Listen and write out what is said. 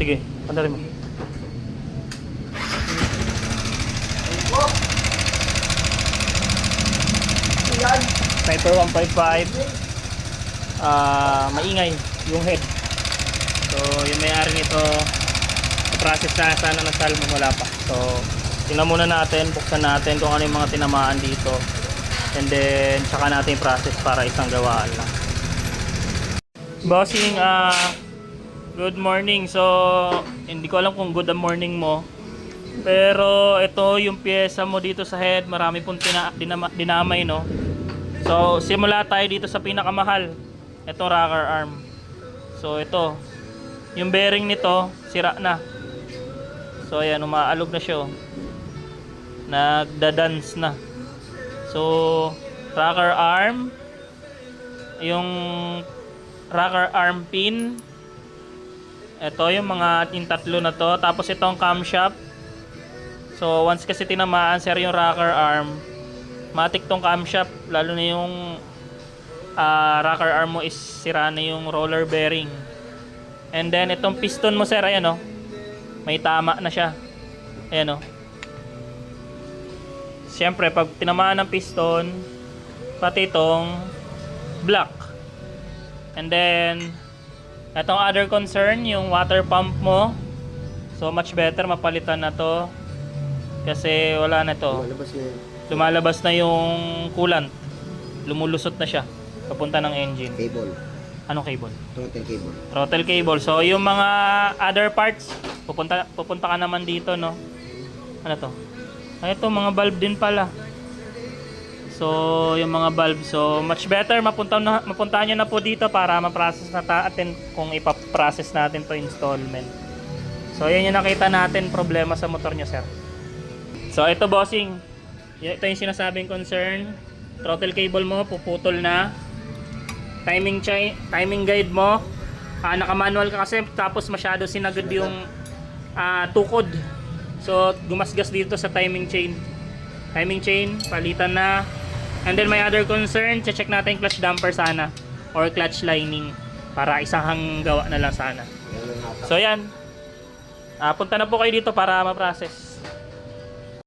Sige, pandarin mo. Sniper 155. Maingay yung head. So, yung may-ari nito, process na sana ng salmon, wala pa. So, tingnan muna natin, buksan natin kung ano yung mga tinamaan dito. And then, tsaka natin process para isang gawaan lang. Bossing, good morning. So, hindi ko alam kung good ang morning mo. Pero, ito yung pyesa mo dito sa head. Marami pong dinamay, no? So, simula tayo dito sa pinakamahal. Ito, rocker arm. So, ito. Yung bearing nito, sira na. So, ayan, umaalog na siya. Nagda-dance na. So, rocker arm. Yung rocker arm pin. Ito, yung yung tatlo na to. Tapos, itong camshaft. So, once kasi tinamaan, sir, yung rocker arm, matik tong camshaft. Lalo na yung rocker arm mo is sira na yung roller bearing. And then itong piston mo, sir, ayan o, may tama na siya. Ayan o. Siyempre pag tinamaan ng piston, pati itong block. And then itong other concern, yung water pump mo. So much better mapalitan na to, kasi wala na to, lumalabas na yung coolant, lumulusot na siya papunta ng engine. Cable. Anong cable? Throttle cable. Throttle cable. So yung mga other parts, pupunta ka naman dito, no? Ano to? Ay, ito mga valve din pala. So yung mga valve, so much better mapuntahan nyo na po dito para ma-process natin kung ipaprocess natin to installment. So yan yung nakita natin problema sa motor nyo, sir. So ito, bossing, ito yung sinasabing concern. Throttle cable mo puputol na. Timing guide mo, naka-manual ka kasi, tapos masyado sinagad yung tukod. So gumasgas dito sa timing chain. Timing chain, palitan na. And then may other concern, check natin yung clutch damper sana or clutch lining para isang gawa na lang sana. So yan, punta na po kayo dito para ma-process.